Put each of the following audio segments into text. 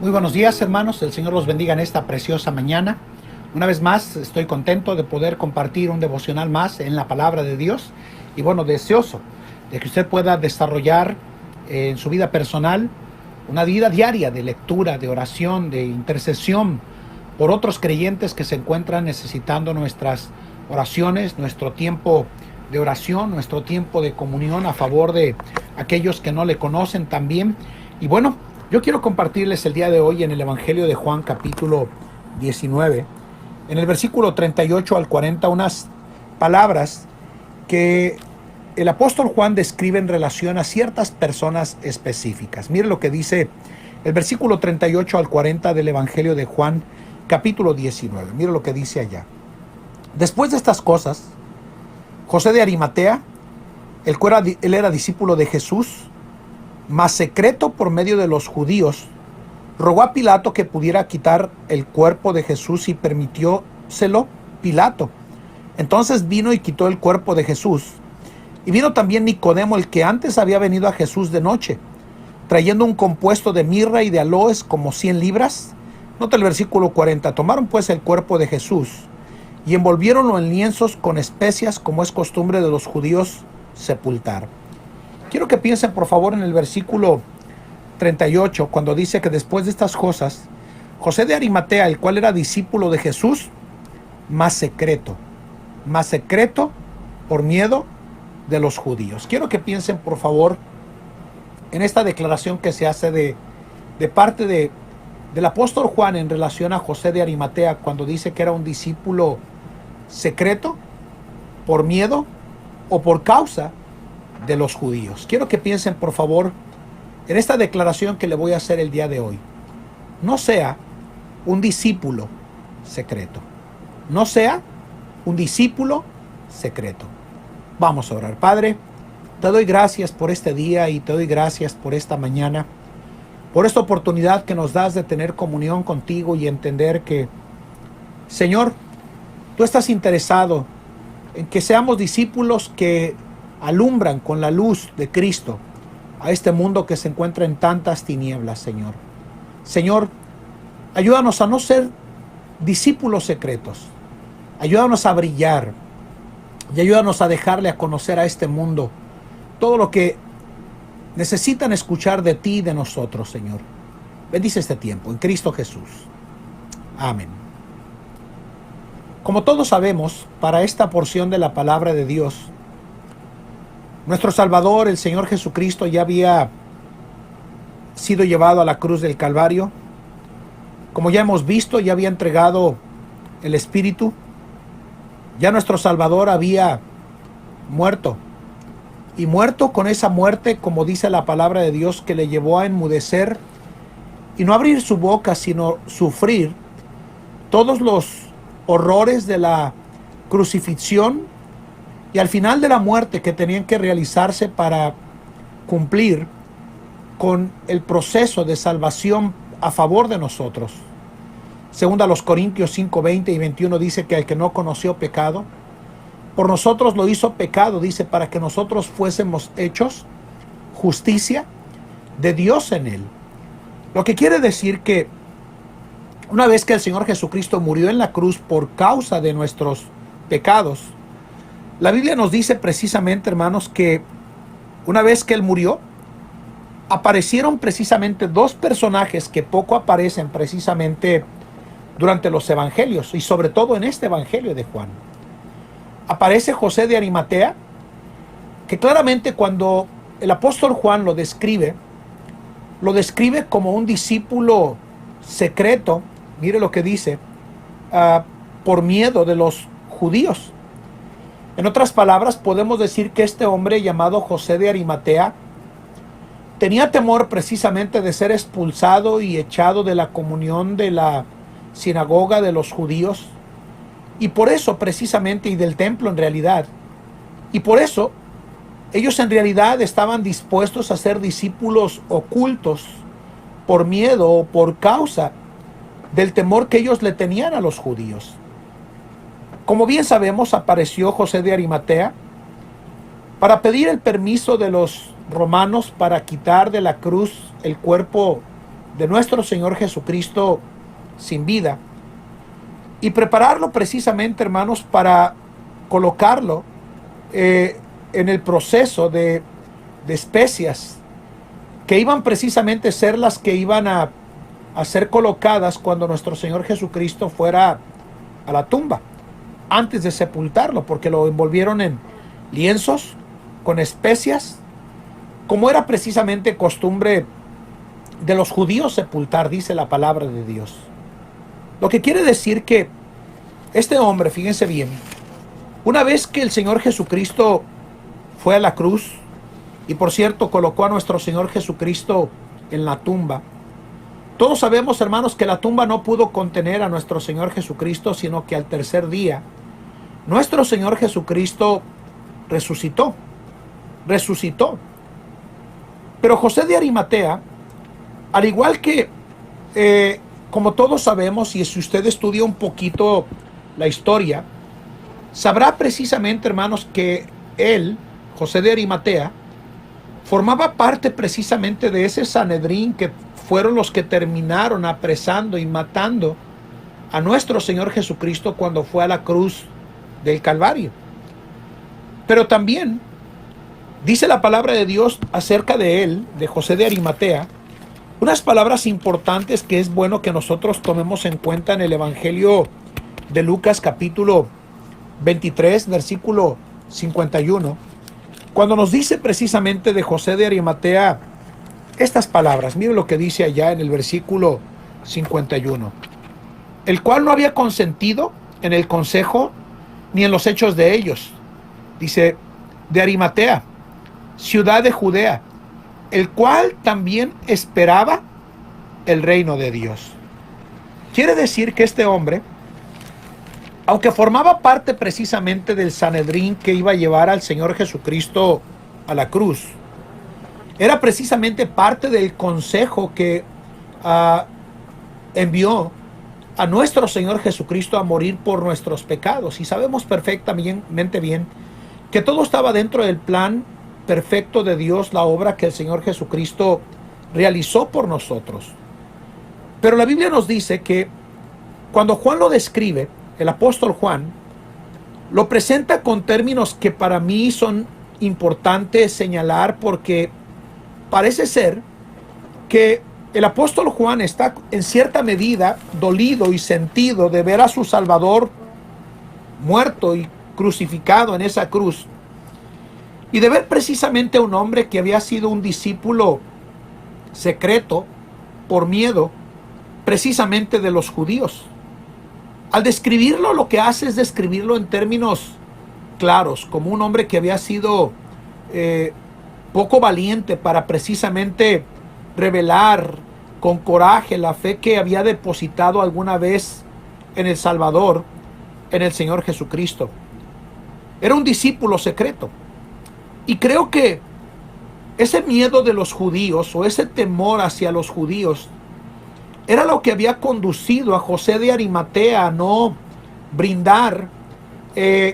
Muy buenos días, hermanos. El Señor los bendiga en esta preciosa mañana. Una vez más, estoy contento de poder compartir un devocional más en la palabra de Dios. Y bueno, deseoso de que usted pueda desarrollar en su vida personal una vida diaria de lectura, de oración, de intercesión por otros creyentes que se encuentran necesitando nuestras oraciones, nuestro tiempo de oración, nuestro tiempo de comunión a favor de aquellos que no le conocen también. Y bueno, yo quiero compartirles el día de hoy en el Evangelio de Juan capítulo 19, en el versículo 38 al 40, unas palabras que el apóstol Juan describe en relación a ciertas personas específicas. Mire lo que dice el versículo 38 al 40 del Evangelio de Juan capítulo 19. Mire lo que dice allá. Después de estas cosas, José de Arimatea, él era discípulo de Jesús, mas secreto por medio de los judíos, rogó a Pilato que pudiera quitar el cuerpo de Jesús y permitióselo Pilato. Entonces vino y quitó el cuerpo de Jesús. Y vino también Nicodemo, el que antes había venido a Jesús de noche, trayendo un compuesto de mirra y de aloes como 100 libras. Nota el versículo 40. Tomaron pues el cuerpo de Jesús y envolviéronlo en lienzos con especias, como es costumbre de los judíos sepultar. Quiero que piensen por favor en el versículo 38, cuando dice que después de estas cosas, José de Arimatea, el cual era discípulo de Jesús, más secreto por miedo de los judíos. Quiero que piensen por favor en esta declaración que se hace de parte del apóstol Juan en relación a José de Arimatea, cuando dice que era un discípulo secreto por miedo o por causa de los judíos. Quiero que piensen por favor en esta declaración que le voy a hacer el día de hoy. No sea un discípulo secreto. No sea un discípulo secreto. Vamos a orar. Padre, te doy gracias por este día y te doy gracias por esta mañana, por esta oportunidad que nos das de tener comunión contigo y entender que, Señor, tú estás interesado en que seamos discípulos que alumbran con la luz de Cristo a este mundo que se encuentra en tantas tinieblas, Señor. Señor, ayúdanos a no ser discípulos secretos. Ayúdanos a brillar y ayúdanos a dejarle a conocer a este mundo todo lo que necesitan escuchar de ti y de nosotros, Señor. Bendice este tiempo en Cristo Jesús. Amén. Como todos sabemos, para esta porción de la palabra de Dios, nuestro Salvador, el Señor Jesucristo, ya había sido llevado a la cruz del Calvario. Como ya hemos visto, ya había entregado el Espíritu. Ya nuestro Salvador había muerto. Y muerto con esa muerte, como dice la palabra de Dios, que le llevó a enmudecer y no abrir su boca, sino sufrir todos los horrores de la crucifixión y al final de la muerte que tenían que realizarse para cumplir con el proceso de salvación a favor de nosotros. Según a los Corintios 5, 20 y 21 dice que el que no conoció pecado, por nosotros lo hizo pecado, dice, para que nosotros fuésemos hechos justicia de Dios en él. Lo que quiere decir que una vez que el Señor Jesucristo murió en la cruz por causa de nuestros pecados, la Biblia nos dice precisamente, hermanos, que una vez que Él murió, aparecieron precisamente dos personajes que poco aparecen precisamente durante los evangelios y sobre todo en este evangelio de Juan. Aparece José de Arimatea, que claramente cuando el apóstol Juan lo describe como un discípulo secreto. Mire lo que dice, por miedo de los judíos. En otras palabras, podemos decir que este hombre llamado José de Arimatea tenía temor precisamente de ser expulsado y echado de la comunión de la sinagoga de los judíos, y por eso precisamente, y del templo en realidad, y por eso ellos en realidad estaban dispuestos a ser discípulos ocultos por miedo o por causa del temor que ellos le tenían a los judíos. Como bien sabemos, apareció José de Arimatea para pedir el permiso de los romanos para quitar de la cruz el cuerpo de nuestro Señor Jesucristo sin vida y prepararlo precisamente, hermanos, para colocarlo en el proceso de especias que iban precisamente a ser las que iban a ser colocadas cuando nuestro Señor Jesucristo fuera a la tumba, antes de sepultarlo, porque lo envolvieron en lienzos con especias, como era precisamente costumbre de los judíos sepultar, dice la palabra de Dios. Lo que quiere decir que este hombre, fíjense bien, una vez que el Señor Jesucristo fue a la cruz, y por cierto colocó a nuestro Señor Jesucristo en la tumba, todos sabemos, hermanos, que la tumba no pudo contener a nuestro Señor Jesucristo, sino que al tercer día nuestro Señor Jesucristo resucitó. Pero José de Arimatea, al igual que, como todos sabemos, y si usted estudia un poquito la historia, sabrá precisamente, hermanos, que él, José de Arimatea, formaba parte precisamente de ese Sanedrín que fueron los que terminaron apresando y matando a nuestro Señor Jesucristo cuando fue a la cruz del Calvario. Pero también dice la palabra de Dios acerca de él, de José de Arimatea, unas palabras importantes que es bueno que nosotros tomemos en cuenta en el Evangelio de Lucas capítulo 23, versículo 51, cuando nos dice precisamente de José de Arimatea estas palabras. Mire lo que dice allá en el versículo 51. El cual no había consentido en el consejo ni en los hechos de ellos. Dice, de Arimatea, ciudad de Judea, el cual también esperaba el reino de Dios. Quiere decir que este hombre, aunque formaba parte precisamente del Sanedrín que iba a llevar al Señor Jesucristo a la cruz, era precisamente parte del consejo que envió a nuestro Señor Jesucristo a morir por nuestros pecados. Y sabemos perfectamente bien que todo estaba dentro del plan perfecto de Dios, la obra que el Señor Jesucristo realizó por nosotros. Pero la Biblia nos dice que cuando Juan lo describe, el apóstol Juan lo presenta con términos que para mí son importantes señalar, porque parece ser que el apóstol Juan está en cierta medida dolido y sentido de ver a su Salvador muerto y crucificado en esa cruz, y de ver precisamente a un hombre que había sido un discípulo secreto por miedo precisamente de los judíos. Al describirlo, lo que hace es describirlo en términos claros, como un hombre que había sido poco valiente para precisamente revelar con coraje la fe que había depositado alguna vez en el Salvador, en el Señor Jesucristo. Era un discípulo secreto. Y creo que ese miedo de los judíos, o ese temor hacia los judíos, era lo que había conducido a José de Arimatea a no brindar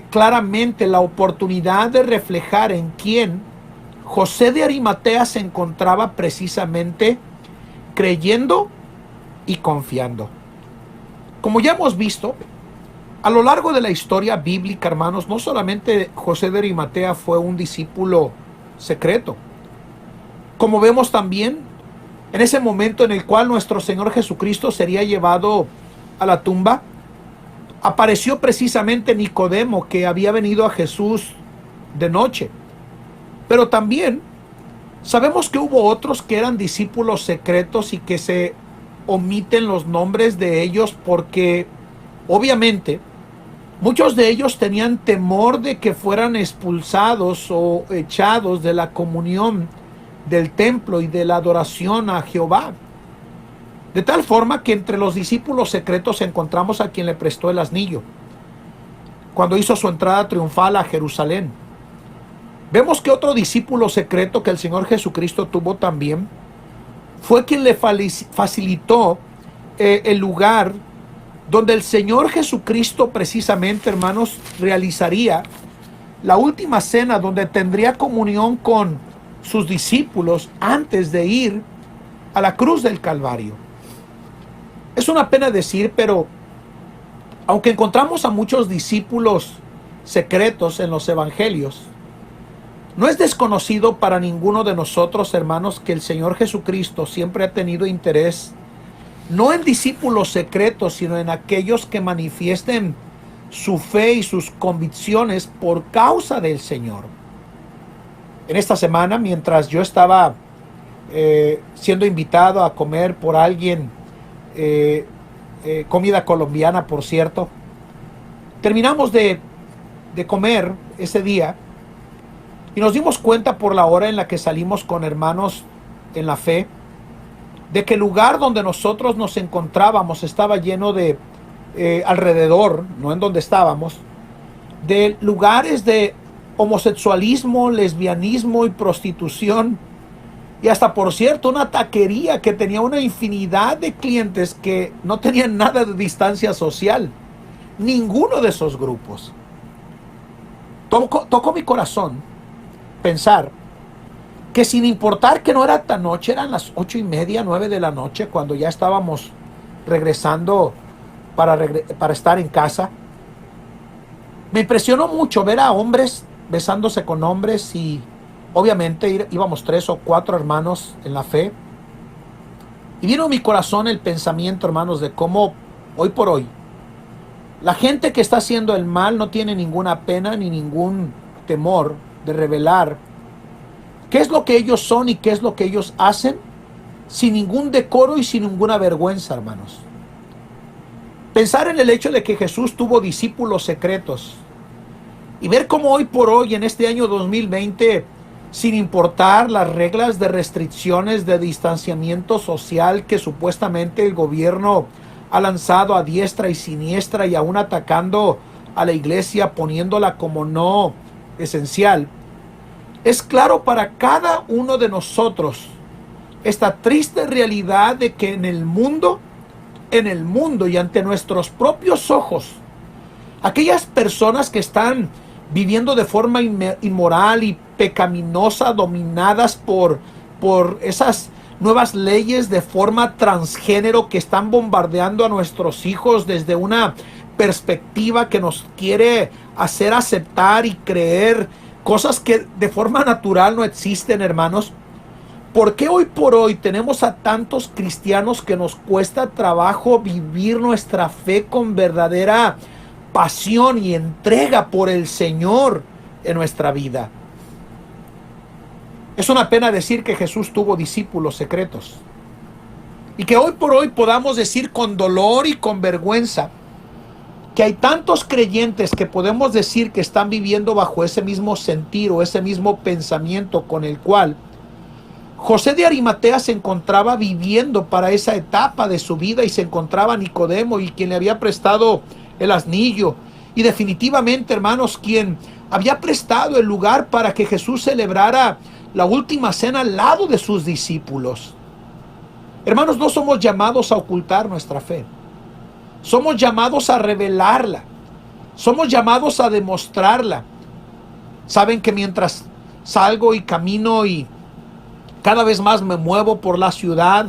claramente la oportunidad de reflejar en quién José de Arimatea se encontraba precisamente creyendo y confiando. Como ya hemos visto, a lo largo de la historia bíblica, hermanos, no solamente José de Arimatea fue un discípulo secreto. Como vemos también, en ese momento en el cual nuestro Señor Jesucristo sería llevado a la tumba, apareció precisamente Nicodemo, que había venido a Jesús de noche. Pero también sabemos que hubo otros que eran discípulos secretos y que se omiten los nombres de ellos porque obviamente muchos de ellos tenían temor de que fueran expulsados o echados de la comunión del templo y de la adoración a Jehová. De tal forma que entre los discípulos secretos encontramos a quien le prestó el asnillo cuando hizo su entrada triunfal a Jerusalén. Vemos que otro discípulo secreto que el Señor Jesucristo tuvo también fue quien le facilitó el lugar donde el Señor Jesucristo precisamente, hermanos, realizaría la última cena, donde tendría comunión con sus discípulos antes de ir a la cruz del Calvario. Es una pena decir, pero aunque encontramos a muchos discípulos secretos en los evangelios, no es desconocido para ninguno de nosotros, hermanos, que el Señor Jesucristo siempre ha tenido interés no en discípulos secretos, sino en aquellos que manifiesten su fe y sus convicciones por causa del Señor. En esta semana, mientras yo estaba siendo invitado a comer por alguien, comida colombiana, por cierto, terminamos de comer ese día y nos dimos cuenta por la hora en la que salimos con hermanos en la fe, de que el lugar donde nosotros nos encontrábamos estaba lleno de alrededor, no en donde estábamos, de lugares de homosexualismo, lesbianismo y prostitución, y hasta, por cierto, una taquería que tenía una infinidad de clientes que no tenían nada de distancia social. Ninguno de esos grupos. Tocó mi corazón pensar que, sin importar que no era tan noche, eran las 8:30, 9 de la noche, cuando ya estábamos regresando para estar en casa, me impresionó mucho ver a hombres besándose con hombres, y obviamente íbamos 3 o 4 hermanos en la fe, y vino a mi corazón el pensamiento, hermanos, de cómo hoy por hoy la gente que está haciendo el mal no tiene ninguna pena ni ningún temor de revelar qué es lo que ellos son y qué es lo que ellos hacen, sin ningún decoro y sin ninguna vergüenza, hermanos. Pensar en el hecho de que Jesús tuvo discípulos secretos y ver cómo hoy por hoy, en este año 2020, sin importar las reglas de restricciones de distanciamiento social que supuestamente el gobierno ha lanzado a diestra y siniestra, y aún atacando a la iglesia, poniéndola como no esencial, es claro para cada uno de nosotros esta triste realidad de que en el mundo y ante nuestros propios ojos, aquellas personas que están viviendo de forma inmoral y pecaminosa, dominadas por esas nuevas leyes de forma transgénero que están bombardeando a nuestros hijos desde una perspectiva que nos quiere hacer aceptar y creer cosas que de forma natural no existen, hermanos. ¿Por qué hoy por hoy tenemos a tantos cristianos que nos cuesta trabajo vivir nuestra fe con verdadera pasión y entrega por el Señor en nuestra vida? Es una pena decir que Jesús tuvo discípulos secretos, y que hoy por hoy podamos decir con dolor y con vergüenza que hay tantos creyentes que podemos decir que están viviendo bajo ese mismo sentir o ese mismo pensamiento con el cual José de Arimatea se encontraba viviendo para esa etapa de su vida, y se encontraba Nicodemo, y quien le había prestado el asnillo, y definitivamente, hermanos, quien había prestado el lugar para que Jesús celebrara la última cena al lado de sus discípulos. Hermanos, no somos llamados a ocultar nuestra fe. Somos llamados a revelarla. Somos llamados a demostrarla. Saben que mientras salgo y camino y cada vez más me muevo por la ciudad,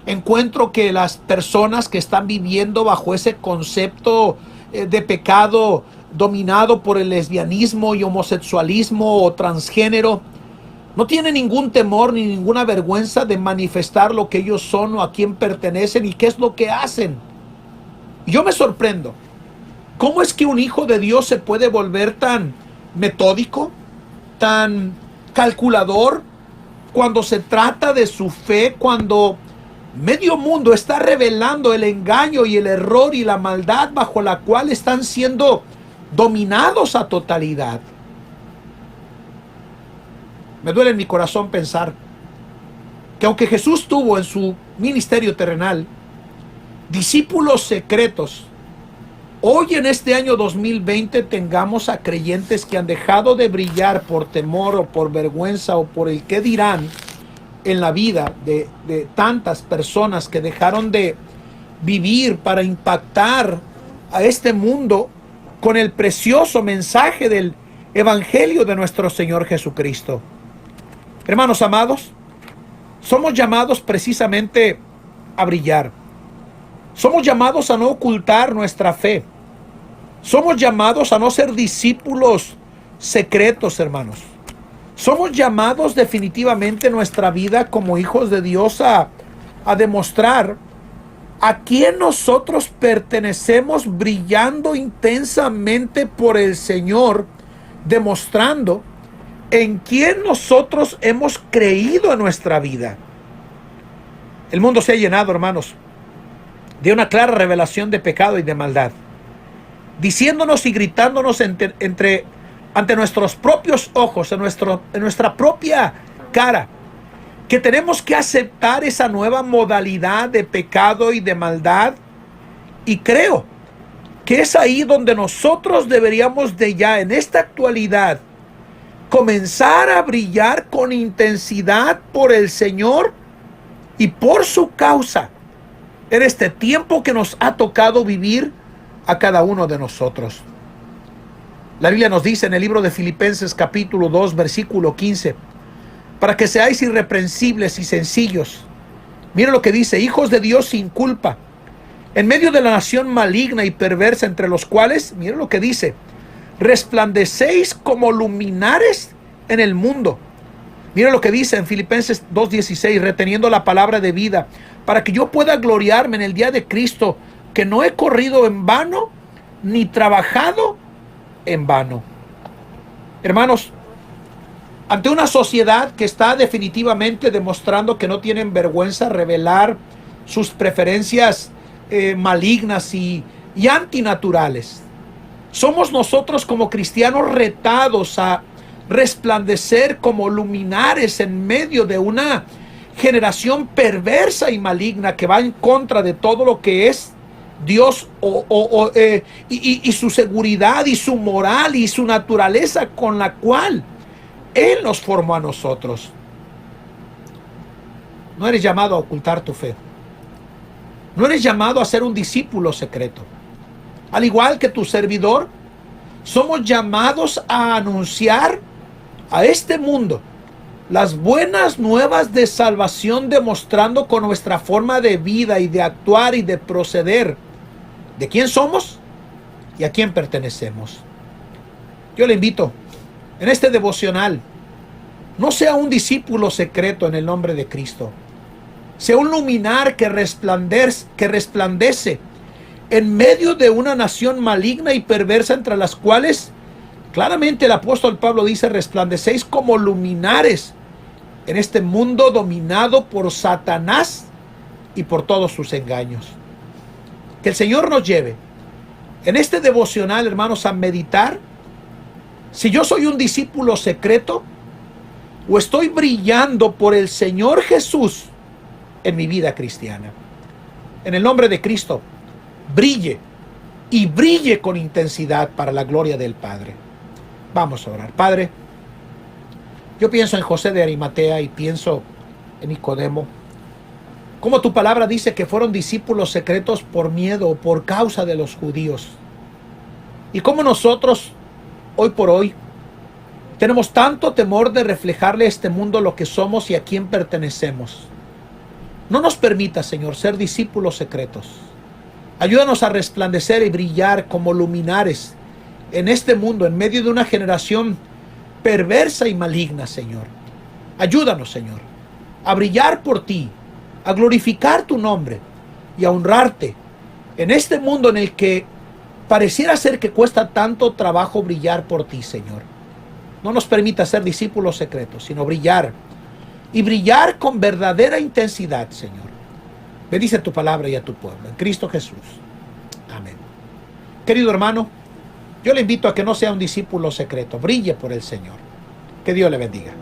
encuentro que las personas que están viviendo bajo ese concepto de pecado dominado por el lesbianismo y homosexualismo o transgénero, no tienen ningún temor ni ninguna vergüenza de manifestar lo que ellos son o a quién pertenecen y qué es lo que hacen. Y yo me sorprendo. ¿Cómo es que un hijo de Dios se puede volver tan metódico, tan calculador, cuando se trata de su fe, cuando medio mundo está revelando el engaño y el error y la maldad bajo la cual están siendo dominados a totalidad? Me duele en mi corazón pensar que aunque Jesús tuvo en su ministerio terrenal discípulos secretos, hoy en este año 2020 tengamos a creyentes que han dejado de brillar por temor o por vergüenza o por el qué dirán en la vida de tantas personas que dejaron de vivir para impactar a este mundo con el precioso mensaje del Evangelio de nuestro Señor Jesucristo. Hermanos amados, Somos llamados precisamente a brillar. Somos llamados a no ocultar nuestra fe. Somos llamados a no ser discípulos secretos, hermanos. Somos llamados definitivamente en nuestra vida como hijos de Dios a demostrar a quién nosotros pertenecemos, brillando intensamente por el Señor, demostrando en quién nosotros hemos creído en nuestra vida. El mundo se ha llenado, hermanos, de una clara revelación de pecado y de maldad, diciéndonos y gritándonos ante nuestros propios ojos, en nuestra propia cara, que tenemos que aceptar esa nueva modalidad de pecado y de maldad. Y creo que es ahí donde nosotros deberíamos de ya en esta actualidad comenzar a brillar con intensidad por el Señor y por su causa en este tiempo que nos ha tocado vivir a cada uno de nosotros. La Biblia nos dice en el libro de Filipenses capítulo 2 versículo 15, para que seáis irreprensibles y sencillos. Mira lo que dice: hijos de Dios sin culpa, en medio de la nación maligna y perversa, entre los cuales, mira lo que dice, resplandecéis como luminares en el mundo. Mira lo que dice en Filipenses 2:16, reteniendo la palabra de vida, para que yo pueda gloriarme en el día de Cristo, que no he corrido en vano, ni trabajado en vano. Hermanos, ante una sociedad que está definitivamente demostrando que no tienen vergüenza revelar sus preferencias malignas y antinaturales, somos nosotros como cristianos retados a resplandecer como luminares en medio de una generación perversa y maligna que va en contra de todo lo que es Dios y su seguridad y su moral y su naturaleza con la cual Él nos formó a nosotros. No eres llamado a ocultar tu fe. No eres llamado a ser un discípulo secreto. Al igual que tu servidor, somos llamados a anunciar a este mundo las buenas nuevas de salvación, demostrando con nuestra forma de vida y de actuar y de proceder de quién somos y a quién pertenecemos. Yo le invito en este devocional, no sea un discípulo secreto en el nombre de Cristo. Sea un luminar que resplandece en medio de una nación maligna y perversa, entre las cuales claramente el apóstol Pablo dice: resplandecéis como luminares en este mundo dominado por Satanás y por todos sus engaños. Que el Señor nos lleve en este devocional, hermanos, a meditar si yo soy un discípulo secreto o estoy brillando por el Señor Jesús en mi vida cristiana. En el nombre de Cristo, brille y brille con intensidad para la gloria del Padre. Vamos a orar. Padre, yo pienso en José de Arimatea y pienso en Nicodemo, como tu palabra dice que fueron discípulos secretos por miedo o por causa de los judíos. Y como nosotros, hoy por hoy, tenemos tanto temor de reflejarle a este mundo lo que somos y a quién pertenecemos. No nos permita, Señor, ser discípulos secretos. Ayúdanos a resplandecer y brillar como luminares en este mundo, en medio de una generación perversa y maligna, Señor. Ayúdanos, Señor, a brillar por ti, a glorificar tu nombre y a honrarte en este mundo en el que pareciera ser que cuesta tanto trabajo brillar por ti, Señor. No nos permita ser discípulos secretos, sino brillar, y brillar con verdadera intensidad, Señor. Bendice tu palabra y a tu pueblo, en Cristo Jesús. Amén. Querido hermano, yo le invito a que no sea un discípulo secreto, brille por el Señor. Que Dios le bendiga.